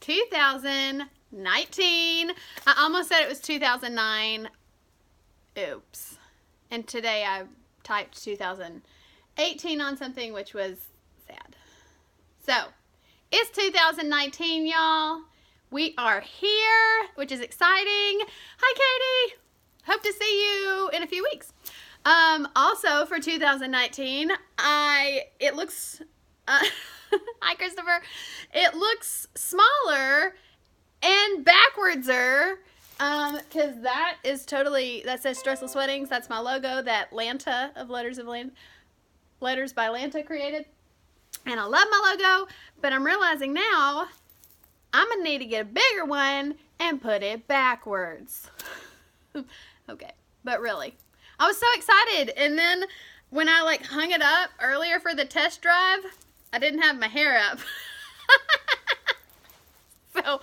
2019. I almost said it was 2009. Oops. And today I typed 2018 on something, which was sad. So, it's 2019, y'all. We are here, which is exciting. Hi, Katie. Hope to see you in a few weeks. Also for 2019, it looks, hi, Christopher. It looks smaller and backwardser. Cause that says Stressless Weddings. That's my logo that Lanta of Letters by Lanta created. And I love my logo, but I'm realizing now I'm gonna need to get a bigger one and put it backwards. Okay, but really, I was so excited. And then when I hung it up earlier for the test drive, I didn't have my hair up. So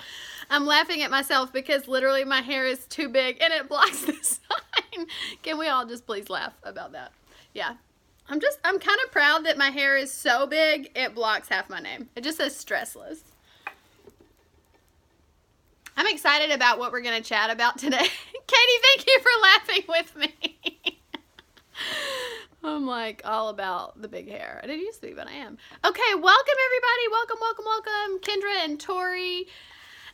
I'm laughing at myself because literally my hair is too big and it blocks the sign. Can we all just please laugh about that? Yeah. I'm kind of proud that my hair is so big, it blocks half my name. It just says Stressless. I'm excited about what we're going to chat about today. Katie, thank you for laughing with me. I'm all about the big hair. I didn't used to be, but I am. Okay, welcome everybody. Welcome, welcome, welcome. Kendra and Tori,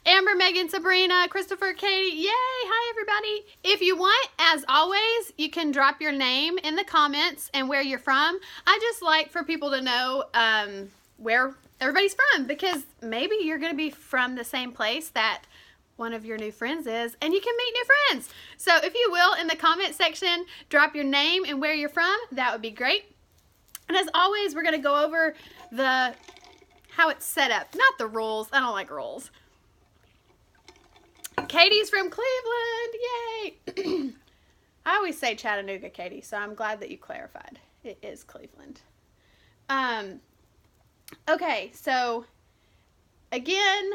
Amber, Megan, Sabrina, Christopher, Katie. Yay. Hi, everybody. If you want, as always, you can drop your name in the comments and where you're from. I just like for people to know where everybody's from, because maybe you're going to be from the same place that one of your new friends is, and you can meet new friends. So if you will, in the comment section, drop your name and where you're from. That would be great. And as always, we're going to go over how it's set up. Not the rules. I don't like rules. Katie's from Cleveland. Yay. I always say Chattanooga, Katie, so I'm glad that you clarified. It is Cleveland. Okay, so again,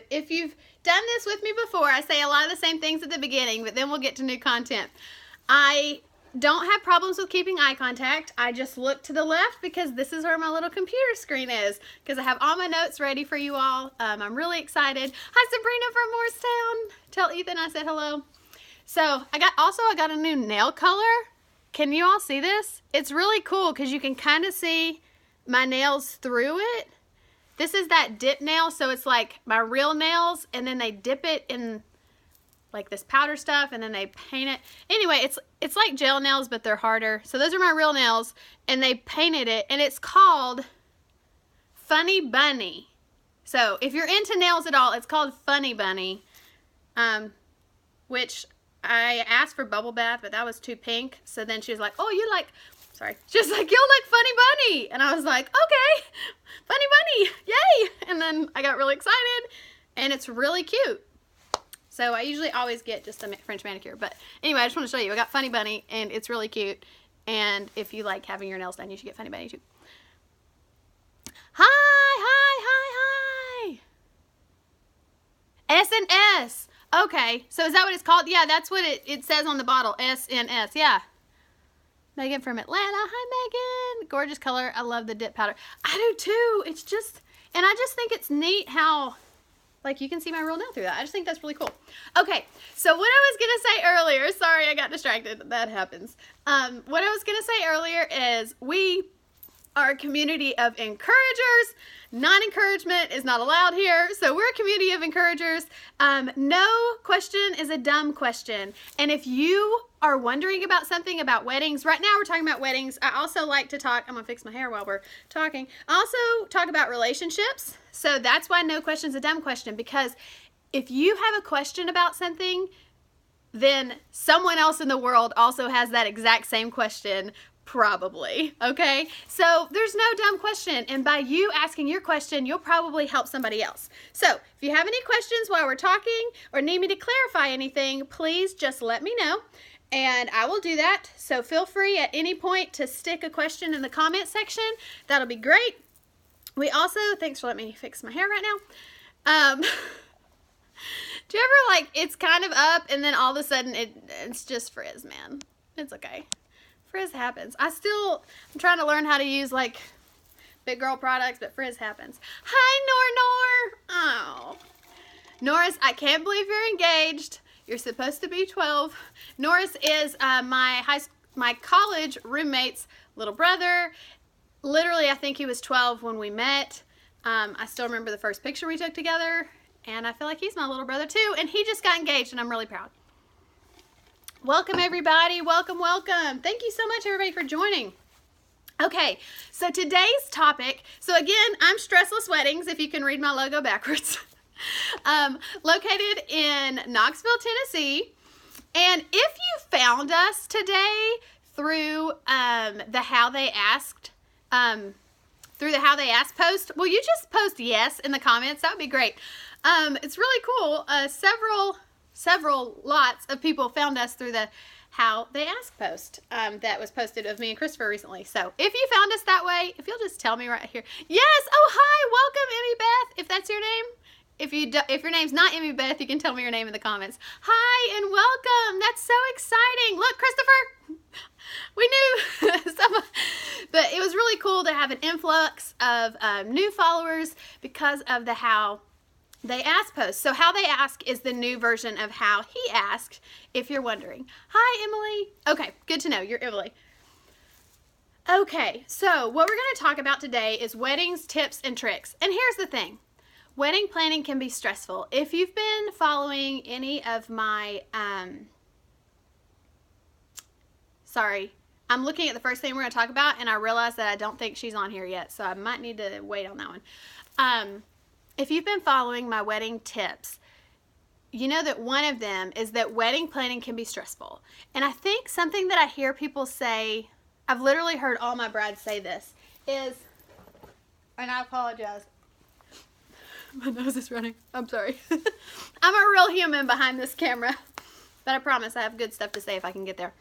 if you've done this with me before, I say a lot of the same things at the beginning, but then we'll get to new content. I don't have problems with keeping eye contact. I just look to the left because this is where my little computer screen is, because I have all my notes ready for you all. I'm really excited. Hi, Sabrina from Morristown. Tell Ethan I said hello. So I got a new nail color. Can you all see this? It's really cool because you can kind of see my nails through it. This is that dip nail, so it's like my real nails, and then they dip it in this powder stuff, and then they paint it. Anyway, it's like gel nails, but they're harder. So those are my real nails, and they painted it, and it's called Funny Bunny. So if you're into nails at all, it's called Funny Bunny, which I asked for bubble bath, but that was too pink. So then she was like, oh, she was like, you'll look Funny Bunny. And I was like, okay, Funny Bunny, yay. And then I got really excited, and it's really cute. So I usually always get just a French manicure. But anyway, I just want to show you. I got Funny Bunny, and it's really cute. And if you like having your nails done, you should get Funny Bunny too. Hi. S&S. Okay, so is that what it's called? Yeah, that's what it says on the bottle, S&S, yeah. Megan from Atlanta. Hi, Megan. Gorgeous color. I love the dip powder. I do too. It's just, and I just think it's neat how, you can see my real nail through that. I just think that's really cool. Okay, so what I was going to say earlier, sorry, I got distracted. That happens. What I was going to say earlier is we are a community of encouragers. Non-encouragement is not allowed here. So we're a community of encouragers. No question is a dumb question. And if you are wondering about something about weddings, right now we're talking about weddings. I also like to talk, I'm gonna fix my hair while we're talking. I also talk about relationships. So that's why no question is a dumb question, because if you have a question about something, then someone else in the world also has that exact same question, probably, okay? So there's no dumb question, and by you asking your question, you'll probably help somebody else. So if you have any questions while we're talking or need me to clarify anything, please just let me know, and I will do that. So feel free at any point to stick a question in the comment section. That'll be great. We also, thanks for letting me fix my hair right now. Do you ever it's kind of up and then all of a sudden it's just frizz, man? It's okay. Frizz happens. I'm trying to learn how to use Big girl products, but frizz happens. Hi, Nor. Oh. Norris, I can't believe you're engaged. You're supposed to be 12. Norris is my college roommate's little brother. Literally, I think he was 12 when we met. I still remember the first picture we took together, and I feel like he's my little brother too, and he just got engaged, and I'm really proud. Welcome, everybody. Welcome, welcome. Thank you so much, everybody, for joining. Okay, so today's topic, so again, I'm Stressless Weddings, if you can read my logo backwards. Located in Knoxville, Tennessee. And if you found us today through the How They Asked post, will you just post yes in the comments? That would be great. It's really cool. Several lots of people found us through the How They Ask post that was posted of me and Christopher recently. So if you found us that way, if you'll just tell me right here. Yes. Oh, hi. Welcome, Emmy Beth, if that's your name. If your name's not Emmy Beth, you can tell me your name in the comments. Hi and welcome. That's so exciting. Look, Christopher, we knew but it was really cool to have an influx of new followers because of the How They Ask post. So How They Ask is the new version of How He Asked, if you're wondering. Hi, Emily. Okay, good to know. You're Emily. Okay, so what we're going to talk about today is weddings, tips, and tricks. And here's the thing. Wedding planning can be stressful. If you've been following any of my, sorry, I'm looking at the first thing we're going to talk about, and I realize that I don't think she's on here yet, so I might need to wait on that one. If you've been following my wedding tips, you know that one of them is that wedding planning can be stressful. And I think something that I hear people say, I've literally heard all my brides say this, is, and I apologize, my nose is running. I'm sorry. I'm a real human behind this camera. But I promise I have good stuff to say if I can get there.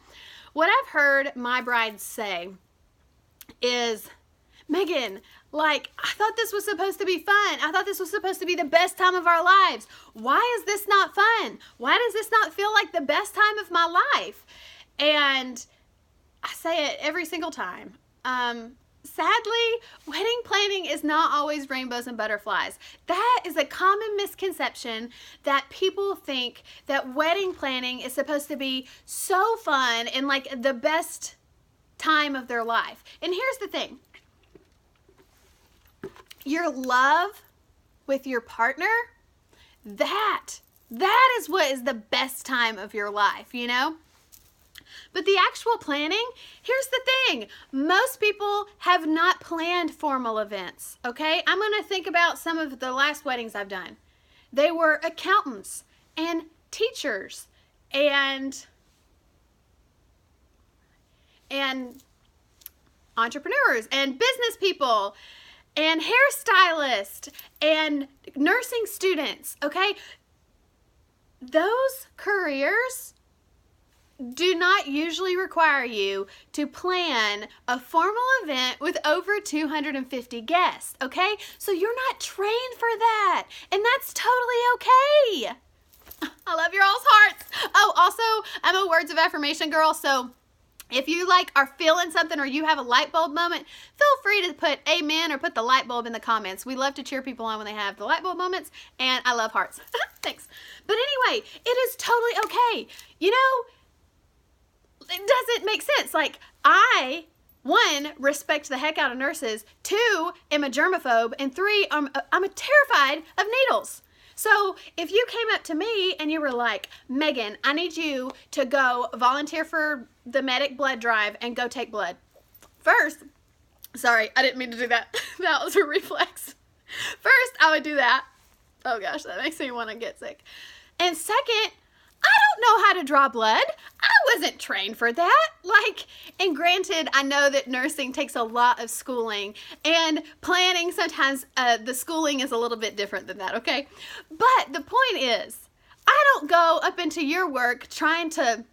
What I've heard my brides say is, Megan, like, I thought this was supposed to be fun. I thought this was supposed to be the best time of our lives. Why is this not fun? Why does this not feel like the best time of my life? And I say it every single time. Sadly, wedding planning is not always rainbows and butterflies. That is a common misconception, that people think that wedding planning is supposed to be so fun and like the best time of their life. And here's the thing. Your love with your partner, that is what is the best time of your life, you know? But the actual planning, here's the thing. Most people have not planned formal events, okay? I'm going to think about some of the last weddings I've done. They were accountants and teachers and entrepreneurs and business people and hairstylists and nursing students, okay? Those careers do not usually require you to plan a formal event with over 250 guests, okay? So you're not trained for that, and that's totally okay. I love your all's hearts. Oh, also, I'm a words of affirmation girl, so if you like are feeling something or you have a light bulb moment, feel free to put amen or put the light bulb in the comments. We love to cheer people on when they have the light bulb moments, and I love hearts. Thanks. But anyway, it is totally okay. You know, it doesn't make sense. Like, I, 1, respect the heck out of nurses, 2, am a germaphobe, and 3, I'm terrified of needles. So if you came up to me and you were like, Megan, I need you to go volunteer for the medic blood drive and go take blood. First, sorry, I didn't mean to do that. That was a reflex. First, I would do that. Oh gosh, that makes me want to get sick. And second, I don't know how to draw blood. I wasn't trained for that. And granted, I know that nursing takes a lot of schooling, and planning sometimes the schooling is a little bit different than that, okay? But the point is, I don't go up into your work trying to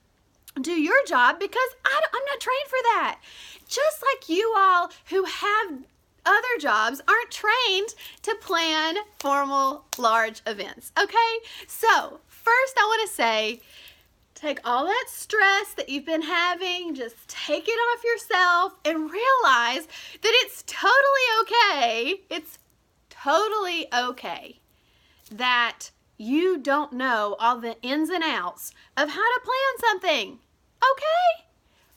do your job because I'm not trained for that. Just like you all who have other jobs aren't trained to plan formal, large events, okay? So, first I want to say, Take all that stress that you've been having, just take it off yourself and realize that it's totally okay. It's totally okay that you don't know all the ins and outs of how to plan something. Okay?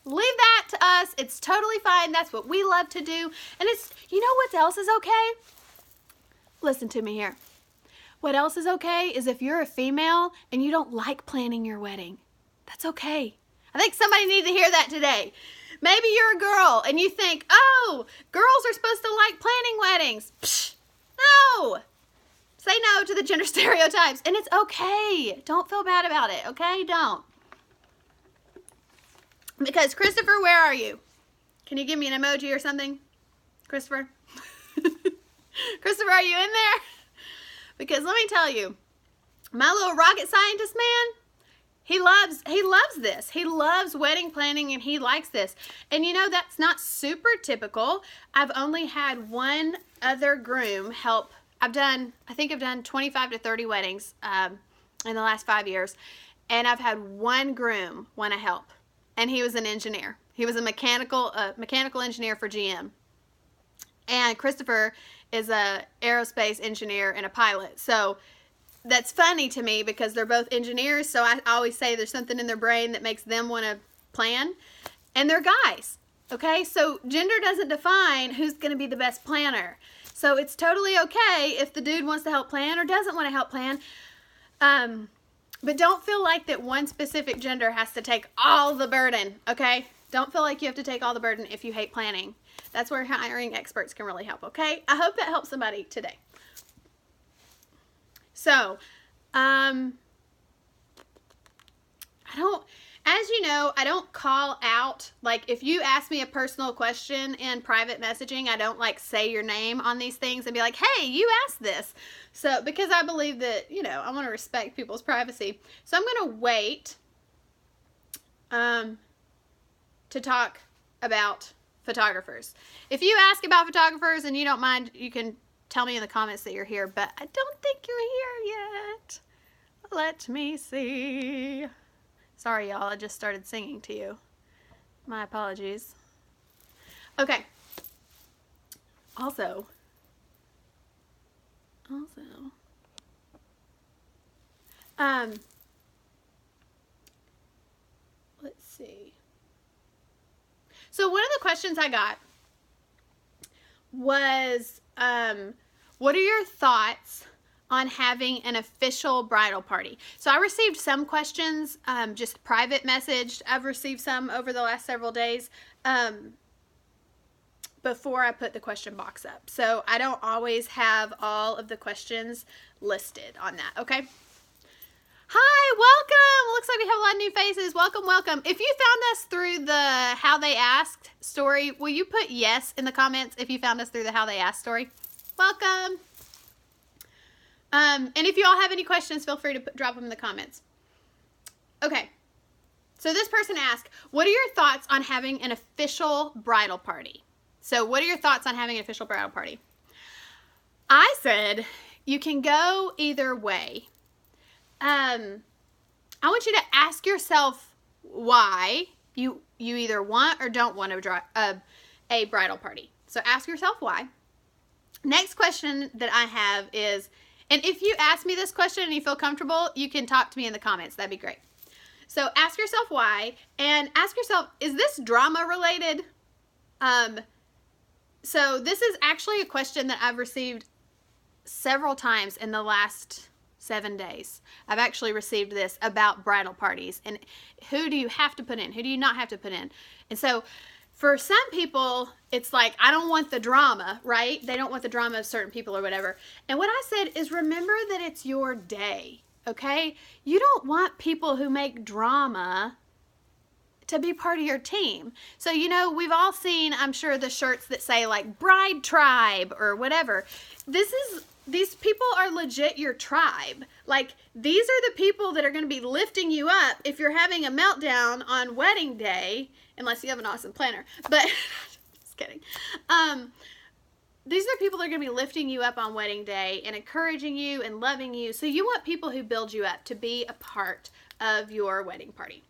Leave that to us. It's totally fine. That's what we love to do. And it's, you know what else is okay? Listen to me here. What else is okay is if you're a female and you don't like planning your wedding. That's okay. I think somebody needs to hear that today. Maybe you're a girl and you think, oh, girls are supposed to like planning weddings. Psh, no. Say no to the gender stereotypes. And it's okay. Don't feel bad about it, okay? Don't. Because Christopher, where are you? Can you give me an emoji or something? Christopher? Christopher, are you in there? Because let me tell you, my little rocket scientist man, he loves this. He loves wedding planning and he likes this. And you know, that's not super typical. I've only had one other groom help. I think I've done 25 to 30 weddings in the last 5 years. And I've had one groom want to help. And he was an engineer. He was a mechanical engineer for GM. And Christopher is a aerospace engineer and a pilot. So that's funny to me because they're both engineers, so I always say there's something in their brain that makes them want to plan. And they're guys, okay? So gender doesn't define who's going to be the best planner. So it's totally okay if the dude wants to help plan or doesn't want to help plan. But don't feel like that one specific gender has to take all the burden, okay? Don't feel like you have to take all the burden if you hate planning. That's where hiring experts can really help, okay? I hope that helps somebody today. So, as you know, I don't call out, like if you ask me a personal question in private messaging, I don't like say your name on these things and be like, hey, you asked this. So, because I believe that, you know, I want to respect people's privacy. So I'm going to wait, to talk about photographers. If you ask about photographers and you don't mind, you can tell me in the comments that you're here, but I don't think you're here yet. Let me see. Sorry, y'all. I just started singing to you. My apologies. Okay. Also, let's see. So one of the questions I got was, what are your thoughts on having an official bridal party? So I received some questions, just private messaged. I've received some over the last several days before I put the question box up. So I don't always have all of the questions listed on that, okay? Hi, welcome. Looks like we have a lot of new faces. Welcome, welcome. If you found us through the How They Asked story, will you put yes in the comments if you found us through the How They Asked story? Welcome. And if you all have any questions, feel free to drop them in the comments. Okay. So this person asked, what are your thoughts on having an official bridal party? So what are your thoughts on having an official bridal party? I said, you can go either way. I want you to ask yourself why you either want or don't want a bridal party. So ask yourself why. Next question that I have is, and if you ask me this question and you feel comfortable, you can talk to me in the comments. That'd be great. So ask yourself why, and ask yourself, is this drama related? So this is actually a question that I've received several times in the last 7 days. I've actually received this about bridal parties and who do you have to put in? Who do you not have to put in? And so for some people, it's like, I don't want the drama, right? They don't want the drama of certain people or whatever. And what I said is, remember that it's your day, okay? You don't want people who make drama to be part of your team. So, you know, we've all seen, I'm sure, the shirts that say like Bride Tribe or whatever. These people are legit your tribe. Like, these are the people that are going to be lifting you up if you're having a meltdown on wedding day, unless you have an awesome planner. But, just kidding. These are people that are going to be lifting you up on wedding day and encouraging you and loving you. So you want people who build you up to be a part of your wedding party.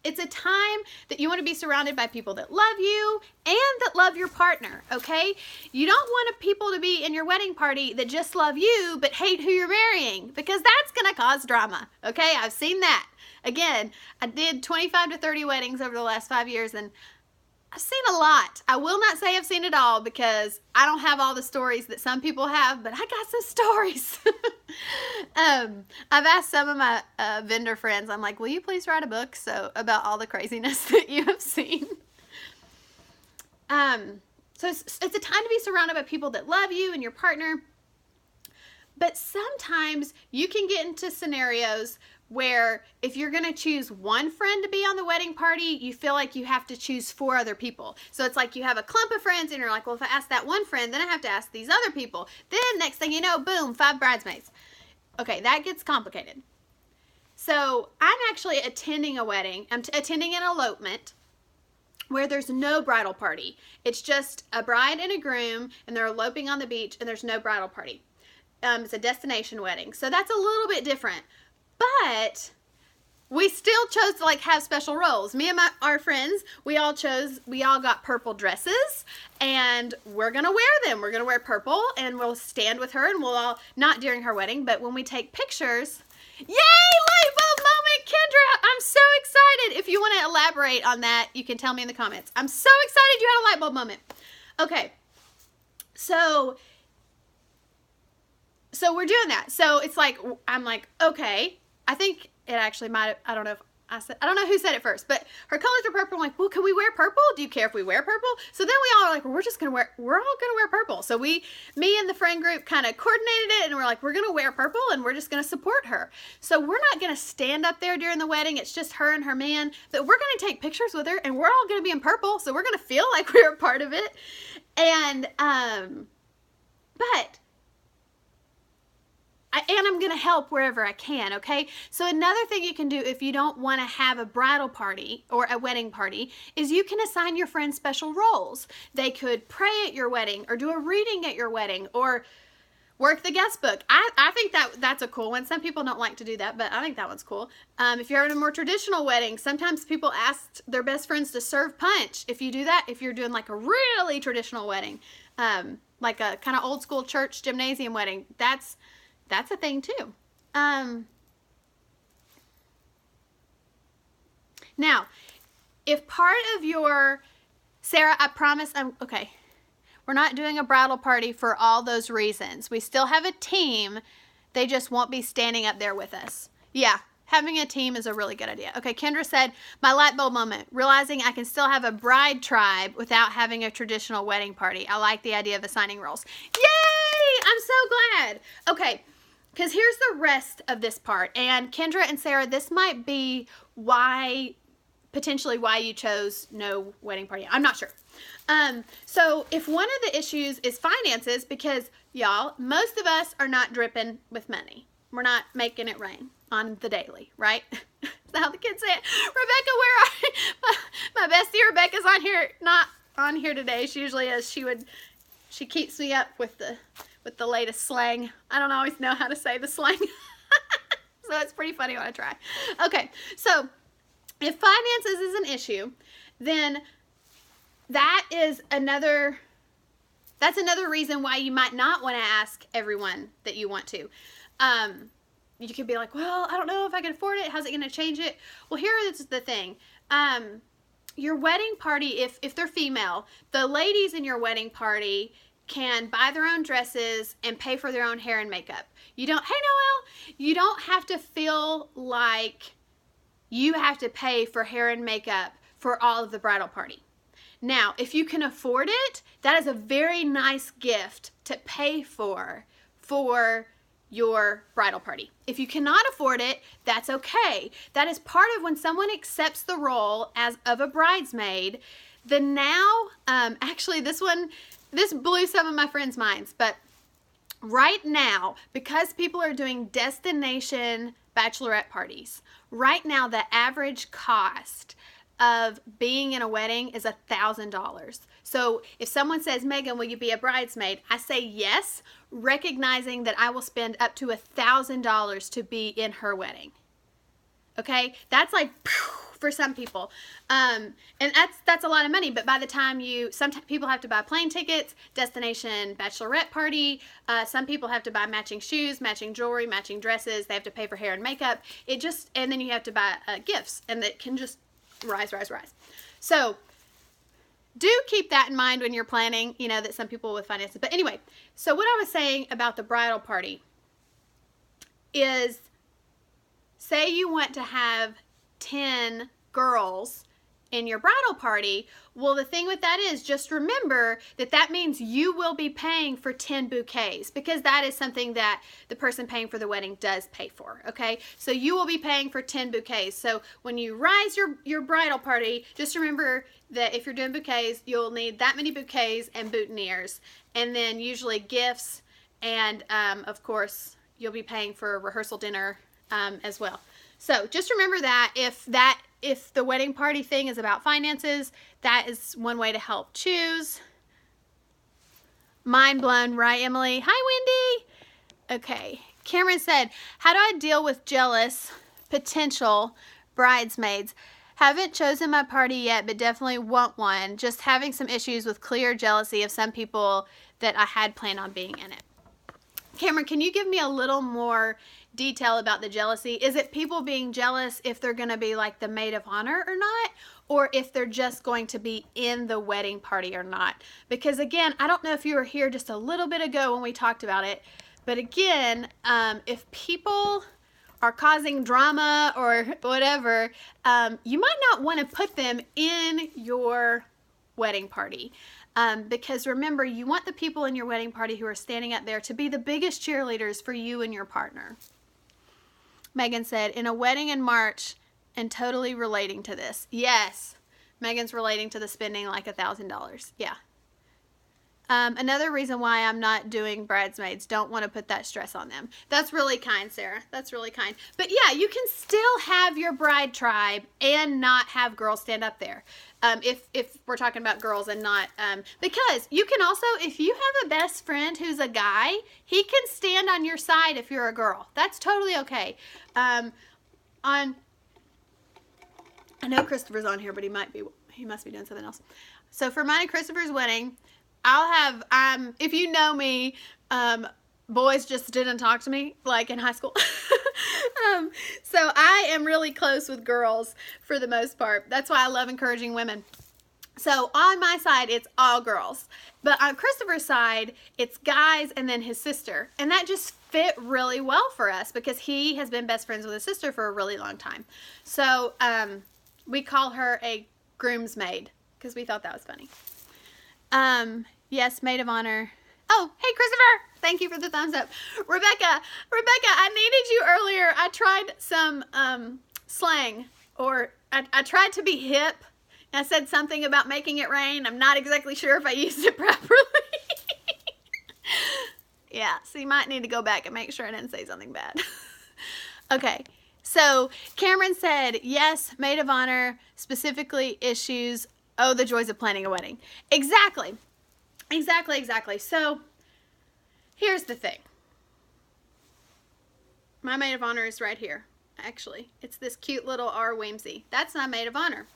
It's a time that you want to be surrounded by people that love you and that love your partner, okay? You don't want people to be in your wedding party that just love you but hate who you're marrying, because that's going to cause drama, okay? I've seen that. Again, I did 25 to 30 weddings over the last 5 years, and I've seen a lot. I will not say I've seen it all because I don't have all the stories that some people have, but I got some stories. I've asked some of my vendor friends, I'm like, will you please write a book about all the craziness that you have seen? So it's a time to be surrounded by people that love you and your partner. But sometimes you can get into scenarios where if you're going to choose one friend to be on the wedding party, you feel like you have to choose 4 other people. So it's like you have a clump of friends and you're like, well, if I ask that one friend, then I have to ask these other people. Then next thing you know, boom, 5 bridesmaids. Okay, that gets complicated. So I'm actually attending a wedding. I'm attending an elopement where there's no bridal party. It's just a bride and a groom, and they're eloping on the beach, and there's no bridal party. It's a destination wedding. So that's a little bit different. But we still chose to have special roles. Me and our friends, we all got purple dresses, and we're going to wear them. We're going to wear purple, and we'll stand with her, and we'll all, not during her wedding, but when we take pictures. Yay, light bulb moment, Kendra. I'm so excited. If you want to elaborate on that, you can tell me in the comments. I'm so excited you had a light bulb moment. Okay, so we're doing that. So it's like, I'm like, okay. I think it actually might have, I don't know who said it first, but her colors are purple. I'm like, well, can we wear purple? Do you care if we wear purple? So then we all are like, well, we're all gonna wear purple. So me and the friend group kind of coordinated it, and we're like, we're gonna wear purple and we're just gonna support her. So we're not gonna stand up there during the wedding. It's just her and her man, but we're gonna take pictures with her, and we're all gonna be in purple. So we're gonna feel like we're a part of it. And, but I'm going to help wherever I can, okay? So another thing you can do if you don't want to have a bridal party or a wedding party is you can assign your friends special roles. They could pray at your wedding or do a reading at your wedding or work the guest book. I think that's a cool one. Some people don't like to do that, but I think that one's cool. If you're in a more traditional wedding, sometimes people ask their best friends to serve punch. If you do that, if you're doing like a really traditional wedding, like a kind of old school church gymnasium wedding, that's a thing too. Now, if part of your, Sarah, I promise, okay, we're not doing a bridal party for all those reasons. We still have a team. They just won't be standing up there with us. Yeah, having a team is a really good idea. Okay, Kendra said, my light bulb moment, realizing I can still have a bride tribe without having a traditional wedding party. I like the idea of assigning roles. Yay! I'm so glad. Okay. Because here's the rest of this part. And Kendra and Sarah, this might be potentially why you chose no wedding party. I'm not sure. So if one of the issues is finances, because y'all, most of us are not dripping with money. We're not making it rain on the daily, right? That's how the kids say it. Rebecca, where are you? My bestie Rebecca's not on here today. She usually is. She keeps me up with the latest slang. I don't always know how to say the slang. So it's pretty funny when I try. Okay, so if finances is an issue, then that's another reason why you might not want to ask everyone that you want to. You could be like, well, I don't know if I can afford it. How's it going to change it? Well, here is the thing. Your wedding party, if they're female, the ladies in your wedding party can buy their own dresses and pay for their own hair and makeup. Hey Noelle, you don't have to feel like you have to pay for hair and makeup for all of the bridal party. Now, if you can afford it, that is a very nice gift to pay for your bridal party. If you cannot afford it, that's okay. That is part of when someone accepts the role of a bridesmaid. Actually this blew some of my friends' minds, but right now, because people are doing destination bachelorette parties, right now the average cost of being in a wedding is $1,000. So if someone says, Megan, will you be a bridesmaid? I say yes, recognizing that I will spend up to $1,000 to be in her wedding. Okay, that's like for some people, and that's a lot of money. But by the time sometimes people have to buy plane tickets, destination bachelorette party. Some people have to buy matching shoes, matching jewelry, matching dresses. They have to pay for hair and makeup. And then you have to buy gifts, and it can just rise. So do keep that in mind when you're planning. You know that some people with finances. But anyway, so what I was saying about the bridal party is, say you want to have 10 girls in your bridal party. Well, the thing with that is, just remember that means you will be paying for 10 bouquets, because that is something that the person paying for the wedding does pay for, okay? So you will be paying for 10 bouquets. So when you rise your bridal party, just remember that if you're doing bouquets, you'll need that many bouquets and boutonnieres, and then usually gifts, and of course you'll be paying for a rehearsal dinner as well. So just remember that if the wedding party thing is about finances, that is one way to help choose. Mind blown, right, Emily? Hi, Wendy. Okay. Cameron said, how do I deal with jealous potential bridesmaids? Haven't chosen my party yet, but definitely want one. Just having some issues with clear jealousy of some people that I had planned on being in it. Cameron, can you give me a little more detail about the jealousy? Is it people being jealous if they're going to be like the maid of honor or not? Or if they're just going to be in the wedding party or not? Because again, I don't know if you were here just a little bit ago when we talked about it. But again, if people are causing drama or whatever, you might not want to put them in your wedding party. Because remember, you want the people in your wedding party who are standing up there to be the biggest cheerleaders for you and your partner. Megan said, in a wedding in March and totally relating to this. Yes, Megan's relating to the spending like $1,000. Yeah. Another reason why I'm not doing bridesmaids, don't want to put that stress on them. That's really kind, Sarah. That's really kind. But yeah, you can still have your bride tribe and not have girls stand up there. If we're talking about girls and not, because you can also, if you have a best friend who's a guy, he can stand on your side if you're a girl. That's totally okay. I know Christopher's on here, but he must be doing something else. So for mine and Christopher's wedding, I'll have, if you know me, boys just didn't talk to me like in high school. So I am really close with girls for the most part. That's why I love encouraging women. So on my side, it's all girls. But on Christopher's side, it's guys and then his sister. And that just fit really well for us because he has been best friends with his sister for a really long time. So we call her a groomsmaid because we thought that was funny. Yes, maid of honor. Oh, hey, Christopher. Thank you for the thumbs up. Rebecca, I needed you earlier. I tried some slang, or I tried to be hip. I said something about making it rain. I'm not exactly sure if I used it properly. Yeah, so you might need to go back and make sure I didn't say something bad. Okay, so Cameron said, yes, maid of honor, specifically issues. Oh, the joys of planning a wedding. Exactly. So here's the thing. My maid of honor is right here. Actually, it's this cute little R. Weemsy. That's my maid of honor.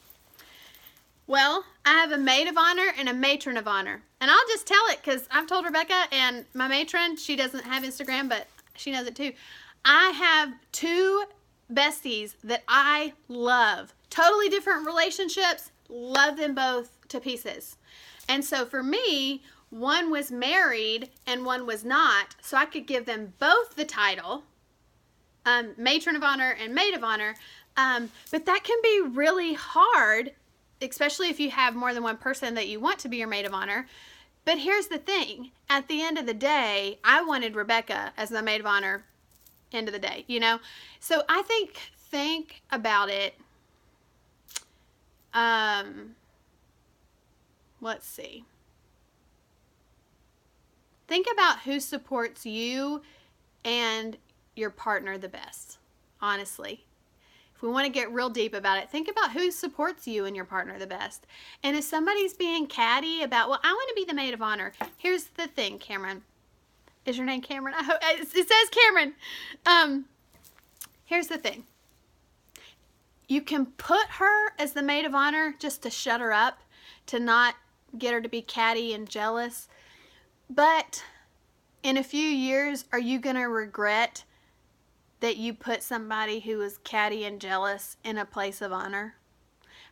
Well, I have a maid of honor and a matron of honor. And I'll just tell it because I've told Rebecca, and my matron, she doesn't have Instagram, but she knows it too. I have two besties that I love. Totally different relationships. Love them both to pieces. And so for me, one was married and one was not. So I could give them both the title, matron of honor and maid of honor. But that can be really hard, especially if you have more than one person that you want to be your maid of honor. But here's the thing. At the end of the day, I wanted Rebecca as my maid of honor end of the day, you know? So I think about it. Let's see. Think about who supports you and your partner the best, honestly. If we want to get real deep about it, think about who supports you and your partner the best. And if somebody's being catty about, well, I want to be the maid of honor. Here's the thing, Cameron. Is your name Cameron? I hope it says Cameron. Here's the thing. you can put her as the maid of honor just to shut her up, to not get her to be catty and jealous. But in a few years, are you going to regret that you put somebody who is catty and jealous in a place of honor?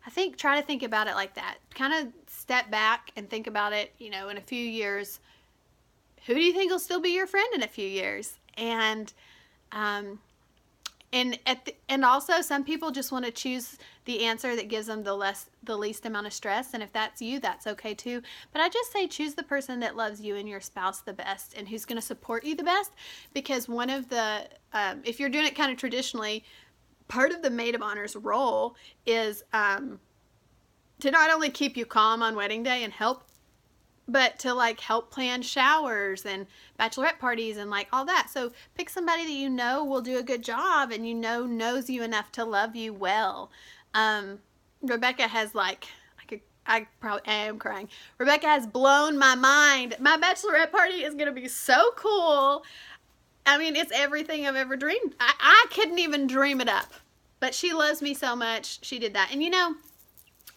I think, try to think about it like that. Kind of step back and think about it, in a few years. Who do you think will still be your friend in a few years? And also, some people just want to choose the answer that gives them the least amount of stress. And if that's you, that's okay too. But I just say choose the person that loves you and your spouse the best and who's going to support you the best. Because one of the, if you're doing it kind of traditionally, part of the maid of honor's role is to not only keep you calm on wedding day and help, but to help plan showers and bachelorette parties and all that. So pick somebody that you know will do a good job and knows you enough to love you well. Rebecca has I probably am crying. Rebecca has blown my mind. My bachelorette party is going to be so cool. I mean, it's everything I've ever dreamed. I couldn't even dream it up. But she loves me so much. She did that. And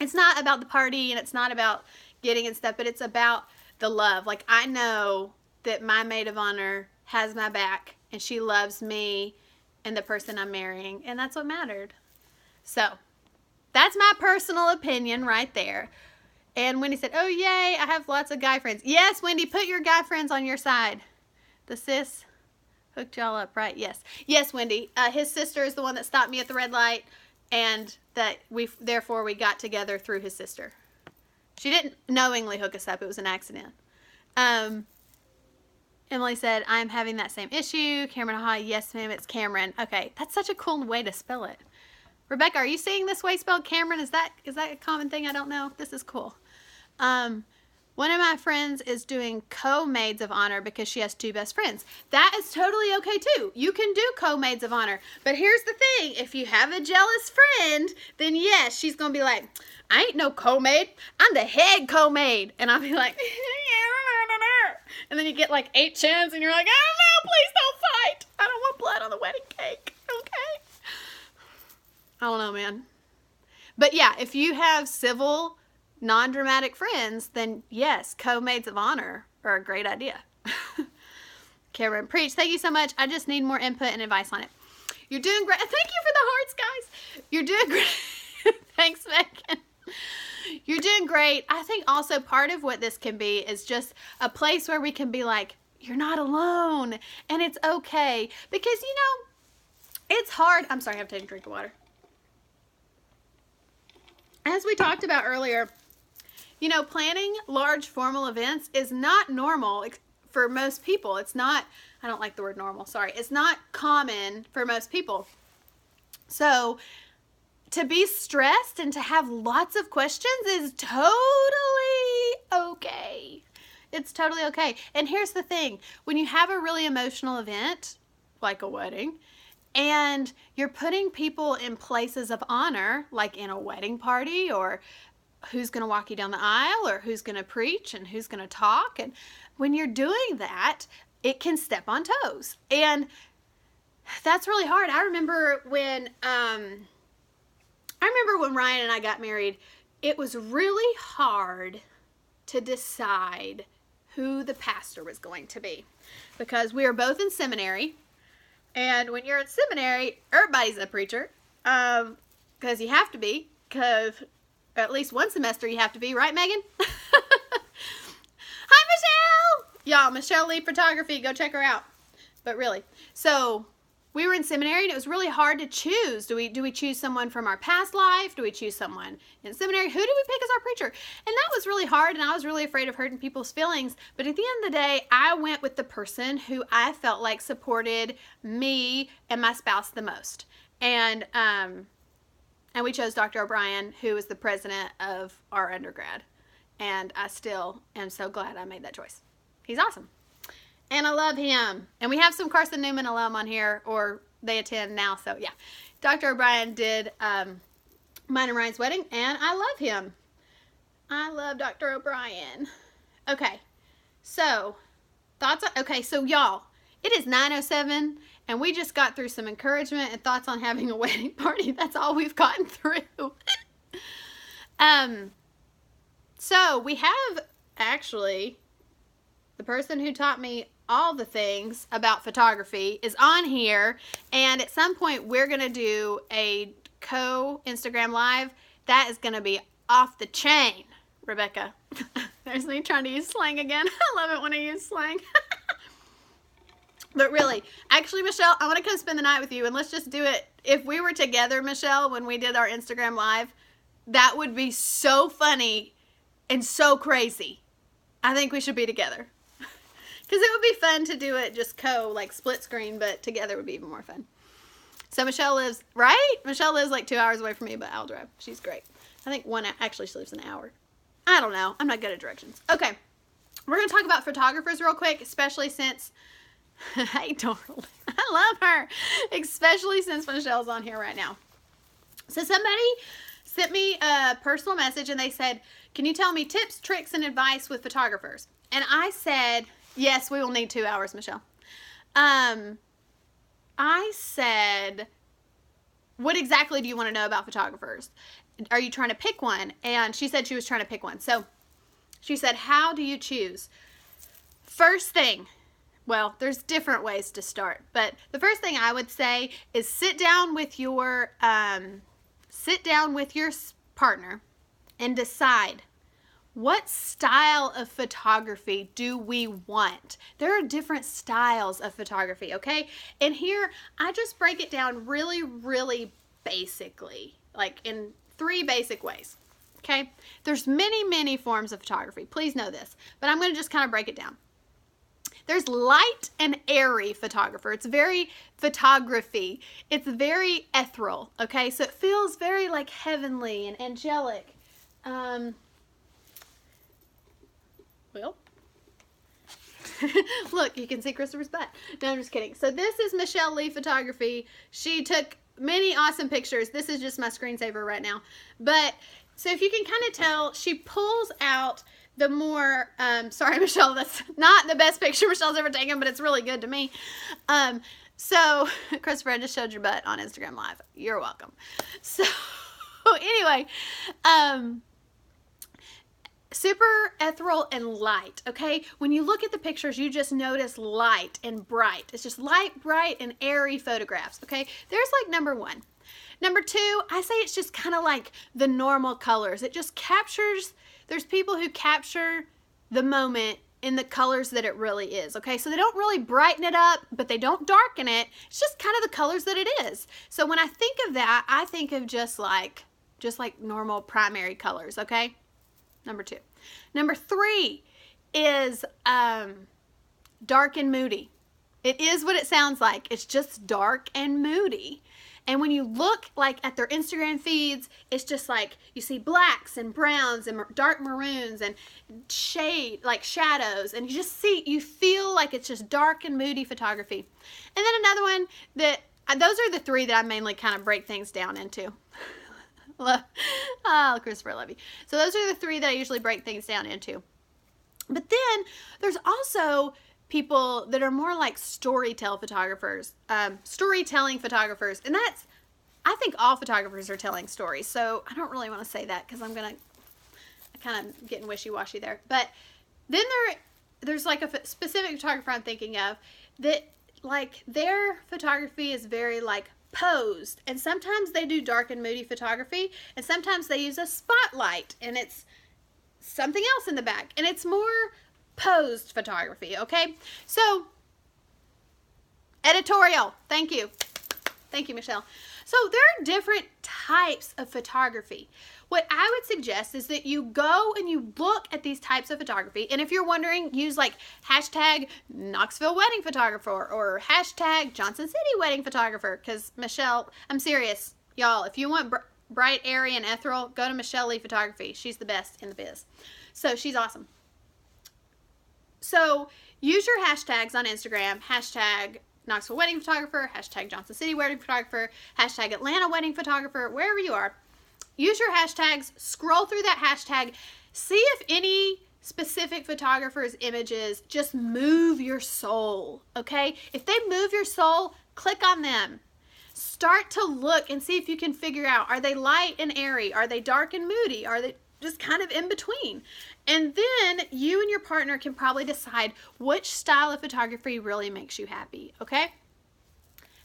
it's not about the party and it's not about getting and stuff, but it's about the love. I know that my maid of honor has my back and she loves me and the person I'm marrying, and that's what mattered. So that's my personal opinion right there. And Wendy said, oh yay, I have lots of guy friends. Yes, Wendy, put your guy friends on your side. The sis hooked y'all up, right? Yes, Wendy. His sister is the one that stopped me at the red light, and that therefore we got together through his sister. She didn't knowingly hook us up. It was an accident. Emily said, I'm having that same issue. Cameron, hi. Yes, ma'am, it's Cameron. Okay, that's such a cool way to spell it. Rebecca, are you seeing this way spelled Cameron? Is that a common thing? I don't know. This is cool. One of my friends is doing co-maids of honor because she has two best friends. That is totally okay too. You can do co-maids of honor. But here's the thing. If you have a jealous friend, then yes, she's going to be like, I ain't no co-maid. I'm the head co-maid. And I'll be like, and then you get 8 chins and you're like, I don't know, please don't fight. I don't want blood on the wedding cake. Okay. I don't know, man. But yeah, if you have civil, non-dramatic friends, then yes, co-maids of honor are a great idea. Cameron, preach. Thank you so much. I just need more input and advice on it. You're doing great. Thank you for the hearts, guys. You're doing great. Thanks, Megan. You're doing great. I think also part of what this can be is just a place where we can be like, you're not alone and it's okay. Because, it's hard. I'm sorry, I have to take a drink of water. As we talked about earlier, planning large formal events is not normal for most people. It's not, I don't like the word normal, sorry. It's not common for most people. So to be stressed and to have lots of questions is totally okay. It's totally okay. And here's the thing. When you have a really emotional event, like a wedding, and you're putting people in places of honor, like in a wedding party, or who's going to walk you down the aisle, or who's going to preach, and who's going to talk. And when you're doing that, it can step on toes. And that's really hard. I remember when Ryan and I got married, it was really hard to decide who the pastor was going to be. Because we were both in seminary. And when you're in seminary, everybody's a preacher, because you have to be, because at least one semester you have to be, right, Megan? Hi, Michelle! Y'all, Michelle Lee Photography, go check her out. But really, so we were in seminary, and it was really hard to choose. Do we choose someone from our past life? Do we choose someone in seminary? Who do we pick as our preacher? And that was really hard, and I was really afraid of hurting people's feelings. But at the end of the day, I went with the person who I felt like supported me and my spouse the most. And we chose Dr. O'Brien, who was the president of our undergrad. And I still am so glad I made that choice. He's awesome. And I love him. And we have some Carson Newman alum on here, or they attend now. So yeah, Dr. O'Brien did mine and Ryan's wedding, and I love him. I love Dr. O'Brien. Okay, so thoughts on, okay, so y'all, it is 9:07, And we just got through some encouragement and thoughts on having a wedding party. That's all we've gotten through. So we have actually the person who taught me all the things about photography is on here, and at some point we're gonna do a Instagram live that is gonna be off the chain. Rebecca, there's me trying to use slang again. I love it when I use slang. But really, actually, Michelle, I want to come spend the night with you, and let's just do it. If we were together, Michelle, when we did our Instagram live, that would be so funny and so crazy. I think we should be together. Because it would be fun to do it just like split screen, but together would be even more fun. So Michelle lives, right? Michelle lives like 2 hours away from me, but I'll drive. She's great. I think actually she lives an hour. I don't know. I'm not good at directions. Okay. We're going to talk about photographers real quick, especially since, I love her, especially since Michelle's on here right now. So somebody sent me a personal message and they said, can you tell me tips, tricks, and advice with photographers? And I said, yes, we will need 2 hours, Michelle. I said, what exactly do you want to know about photographers? Are you trying to pick one? And she said she was trying to pick one. So she said, how do you choose? First thing, well, there's different ways to start, but the first thing I would say is sit down with your partner and decide, what style of photography do we want? There are different styles of photography, okay? And here, I just break it down really, really basically, like in 3 basic ways, okay? There's many, many forms of photography. Please know this, but I'm going to just kind of break it down. There's light and airy photographer. It's very photography. It's very ethereal, okay? So it feels very like heavenly and angelic. Well, look, you can see Christopher's butt. No, I'm just kidding. So this is Michelle Lee Photography. She took many awesome pictures. This is just my screensaver right now. But, so if you can kind of tell, she pulls out the more, sorry, Michelle, that's not the best picture Michelle's ever taken, but it's really good to me. So, Christopher, I just showed your butt on Instagram Live. You're welcome. So, anyway, super ethereal and light, okay? When you look at the pictures, you just notice light and bright. It's just light, bright, and airy photographs, okay? There's like number 1. Number 2, I say it's just kind of like the normal colors. It just captures, there's people who capture the moment in the colors that it really is, okay? So they don't really brighten it up, but they don't darken it. It's just kind of the colors that it is. So when I think of that, I think of just like normal primary colors, okay? Number 2. Number 3 is dark and moody. It is what it sounds like. It's just dark and moody. And when you look like at their Instagram feeds, it's just like you see blacks and browns and dark maroons and shade, like shadows, and you feel like it's just dark and moody photography. And then another one those are the 3 that I mainly kind of break things down into. Oh, Christopher, I love you. So those are the 3 that I usually break things down into. But then there's also people that are more like storytelling photographers, and I think all photographers are telling stories. So I don't really want to say that because I'm kind of getting wishy-washy there. But then there's like a specific photographer I'm thinking of that like their photography is very like posed, and sometimes they do dark and moody photography, and sometimes they use a spotlight and it's something else in the back, and it's more posed photography, okay? So editorial, thank you Michelle. So there are different types of photography. What I would suggest is that you go and you look at these types of photography, and if you're wondering, use like hashtag Knoxville wedding photographer or hashtag Johnson City wedding photographer, because Michelle, I'm serious, y'all, if you want bright, airy, and ethereal, go to Michelle Lee Photography. She's the best in the biz. So she's awesome. So use your hashtags on Instagram, hashtag Knoxville wedding photographer, hashtag Johnson City wedding photographer, hashtag Atlanta wedding photographer, wherever you are. Use your hashtags, scroll through that hashtag, see if any specific photographer's images just move your soul, okay? If they move your soul, Click on them. Start to look and see if you can figure out, are they light and airy? Are they dark and moody? Are they just kind of in between? And then you and your partner can probably decide which style of photography really makes you happy, okay?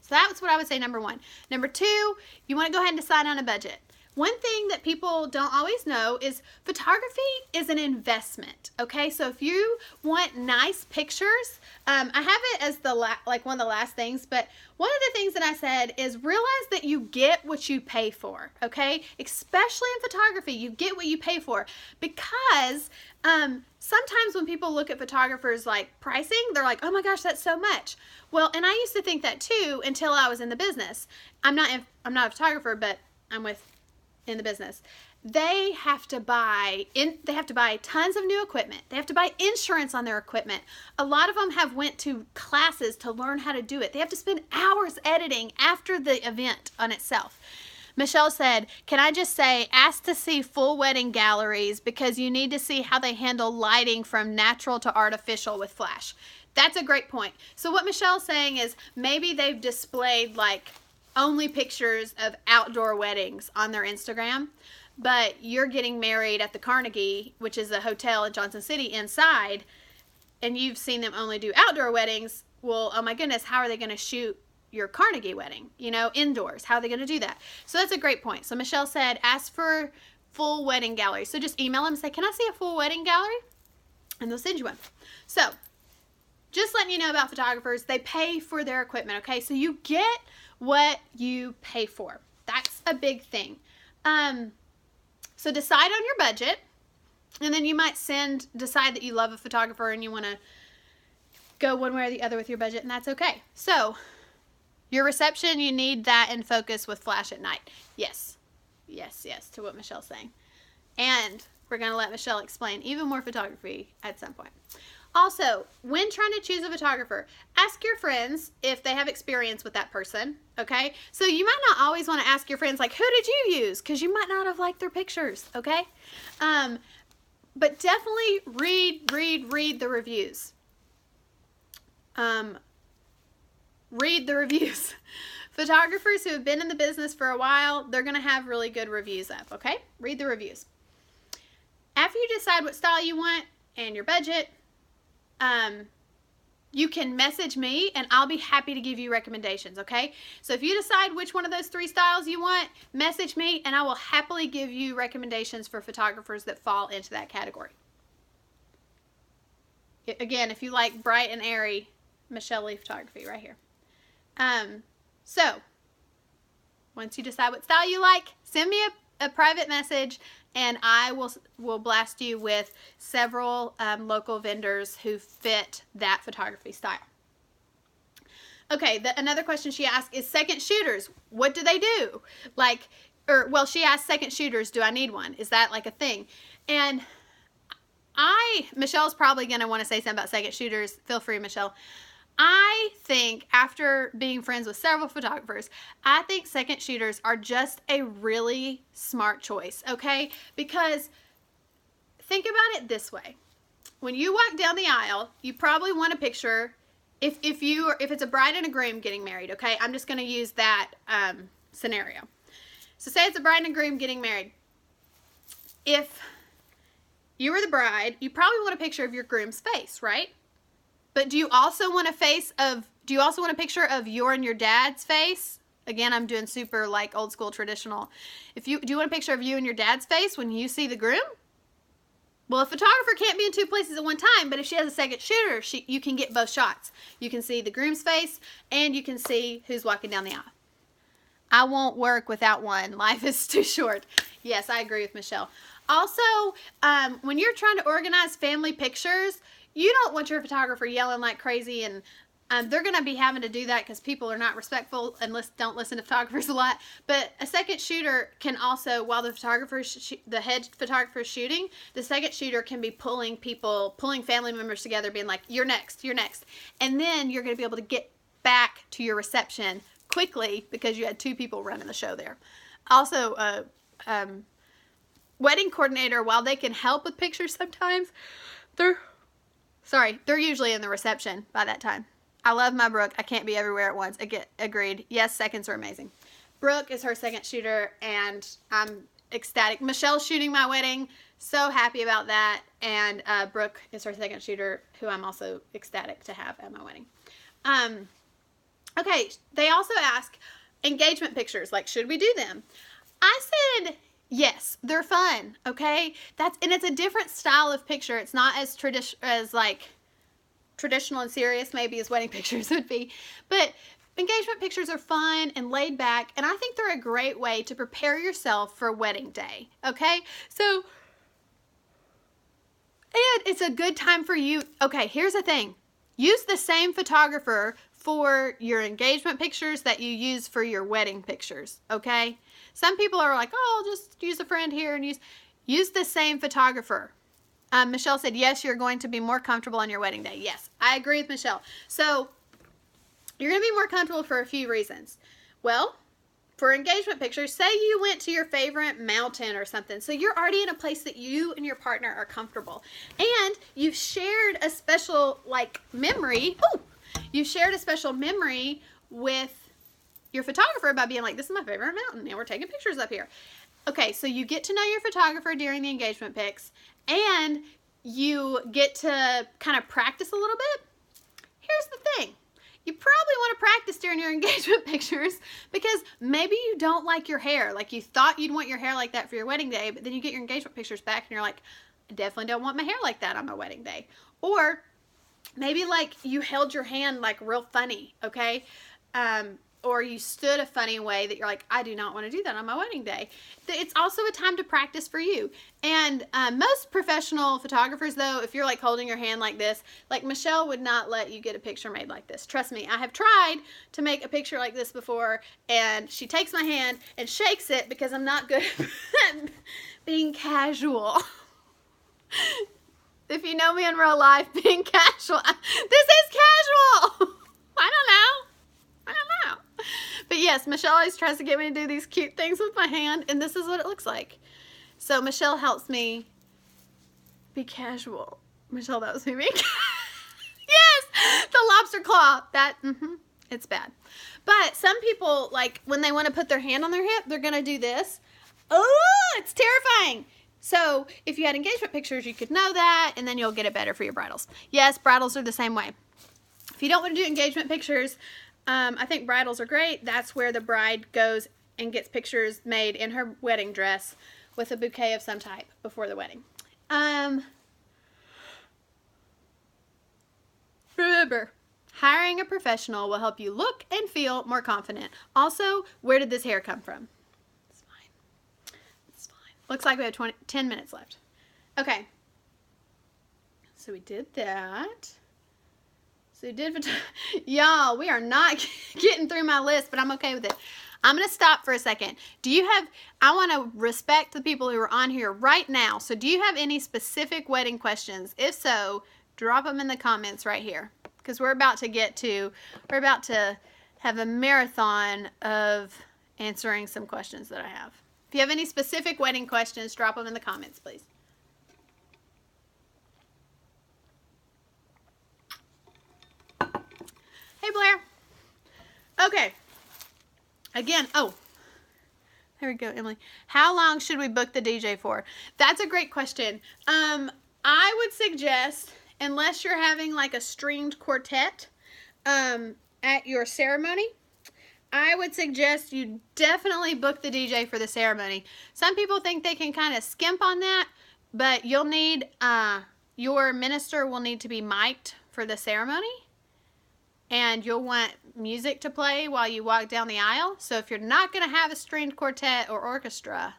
So that's what I would say, number one. Number two, you want to go ahead and decide on a budget. One thing that people don't always know is photography is an investment, okay? So if you want nice pictures, I have it as like one of the last things, but one of the things that I said is realize that you get what you pay for, okay? Especially in photography, you get what you pay for, because sometimes when people look at photographers like pricing, they're like, oh my gosh, that's so much. Well, and I used to think that too until I was in the business. I'm not a photographer, but I'm in the business. They have to buy tons of new equipment. They have to buy insurance on their equipment. A lot of them have went to classes to learn how to do it. They have to spend hours editing after the event on itself. Michelle said, can I just say, ask to see full wedding galleries because you need to see how they handle lighting from natural to artificial with flash. That's a great point. So what Michelle's saying is maybe they've displayed like only pictures of outdoor weddings on their Instagram, but you're getting married at the Carnegie, which is a hotel in Johnson City, inside, and you've seen them only do outdoor weddings. Well, oh my goodness, how are they going to shoot your Carnegie wedding, indoors? How are they going to do that? So that's a great point. So Michelle said, ask for full wedding gallery. So just email them and say, can I see a full wedding gallery? And they'll send you one. So just letting you know about photographers, they pay for their equipment, okay? So you get what you pay for. That's a big thing. So decide on your budget, and then you might decide that you love a photographer and you want to go one way or the other with your budget, and that's okay. So your reception, you need that in focus with flash at night. Yes, to what Michelle's saying. And we're going to let Michelle explain even more photography at some point. Also, when trying to choose a photographer, ask your friends if they have experience with that person, okay? So you might not always want to ask your friends, like, who did you use? Because you might not have liked their pictures, okay? But definitely read the reviews. Read the reviews. Photographers who have been in the business for a while, they're going to have really good reviews up, okay? Read the reviews. After you decide what style you want and your budget, you can message me and I'll be happy to give you recommendations, okay? So if you decide which one of those 3 styles you want, message me and I will happily give you recommendations for photographers that fall into that category. Again, if you like bright and airy, Michelle Lee Photography right here. So once you decide what style you like, send me a private message and I will blast you with several local vendors who fit that photography style. Okay, another question she asked is second shooters. What do they do? She asked second shooters, do I need one? Is that like a thing? And Michelle's probably going to want to say something about second shooters. Feel free, Michelle. I think after being friends with several photographers, I think second shooters are just a really smart choice, okay? Because think about it this way. When you walk down the aisle, you probably want a picture, if it's a bride and a groom getting married, okay? I'm just going to use that scenario. So say it's a bride and a groom getting married. If you were the bride, you probably want a picture of your groom's face, right? But do you also want a picture of your and your dad's face? Again, I'm doing super like old school traditional. Do you want a picture of you and your dad's face when you see the groom? Well, a photographer can't be in 2 places at one time, but if she has a second shooter, you can get both shots. You can see the groom's face and you can see who's walking down the aisle. I won't work without one. Life is too short. Yes, I agree with Michelle. Also, when you're trying to organize family pictures, you don't want your photographer yelling like crazy, and they're going to be having to do that because people are not respectful and don't listen to photographers a lot. But a second shooter can also, while the head photographer is shooting, the second shooter can be pulling family members together, being like, you're next. And then you're going to be able to get back to your reception quickly because you had 2 people running the show there. Also, wedding coordinator, while they can help with pictures sometimes, they're usually in the reception by that time. I love my Brooke. I can't be everywhere at once. Agreed. Yes, seconds are amazing. Brooke is her second shooter, and I'm ecstatic. Michelle's shooting my wedding. So happy about that. And Brooke is her second shooter, who I'm also ecstatic to have at my wedding. Okay, they also ask engagement pictures. Like, should we do them? I said yes, they're fun. Okay, and it's a different style of picture. It's not as traditional and serious maybe as wedding pictures would be, but engagement pictures are fun and laid back, and I think they're a great way to prepare yourself for wedding day. Okay, so and it's a good time for you. Okay, here's the thing. Use the same photographer for your engagement pictures that you use for your wedding pictures, okay? Some people are like, oh, I'll just use a friend here and use the same photographer. Michelle said, yes, you're going to be more comfortable on your wedding day. Yes, I agree with Michelle. So you're going to be more comfortable for a few reasons. Well, for engagement pictures, say you went to your favorite mountain or something. So you're already in a place that you and your partner are comfortable. And you've shared a special memory. Ooh, you've shared a special memory with your photographer by being like, this is my favorite mountain and we're taking pictures up here. Okay, so you get to know your photographer during the engagement pics, and you get to kind of practice a little bit. Here's the thing. You probably want to practice during your engagement pictures because maybe you don't like your hair. Like, you thought you'd want your hair like that for your wedding day, but then you get your engagement pictures back and you're like, I definitely don't want my hair like that on my wedding day. Or maybe like you held your hand like real funny, okay? Or you stood a funny way that you're like, I do not want to do that on my wedding day. It's also a time to practice for you. And most professional photographers, though, if you're like holding your hand like this, like Michelle would not let you get a picture made like this. Trust me, I have tried to make a picture like this before, and she takes my hand and shakes it because I'm not good at being casual. If you know me in real life, being casual, this is casual. I don't know. But yes, Michelle always tries to get me to do these cute things with my hand, and this is what it looks like. So Michelle helps me be casual. Michelle helps me be yes, the lobster claw. It's bad. But some people, like, when they want to put their hand on their hip, they're going to do this. Oh, it's terrifying. So if you had engagement pictures, you could know that, and then you'll get it better for your bridals. Yes, bridals are the same way. If you don't want to do engagement pictures, I think bridals are great. That's where the bride goes and gets pictures made in her wedding dress with a bouquet of some type before the wedding. Remember, hiring a professional will help you look and feel more confident. Also, where did this hair come from? It's fine. It's fine. Looks like we have 10 minutes left. Okay. So we did that. So we did, y'all, we are not getting through my list, but I'm okay with it. I'm going to stop for a second. I want to respect the people who are on here right now. So do you have any specific wedding questions? If so, drop them in the comments right here. Because we're about to have a marathon of answering some questions that I have. If you have any specific wedding questions, drop them in the comments, please. Hey, Blair. Okay. Again, there we go, Emily. How long should we book the DJ for? That's a great question. I would suggest, unless you're having like a stringed quartet at your ceremony, I would suggest you definitely book the DJ for the ceremony. Some people think they can kind of skimp on that, but you'll need, your minister will need to be mic'd for the ceremony. And you'll want music to play while you walk down the aisle. So if you're not going to have a stringed quartet or orchestra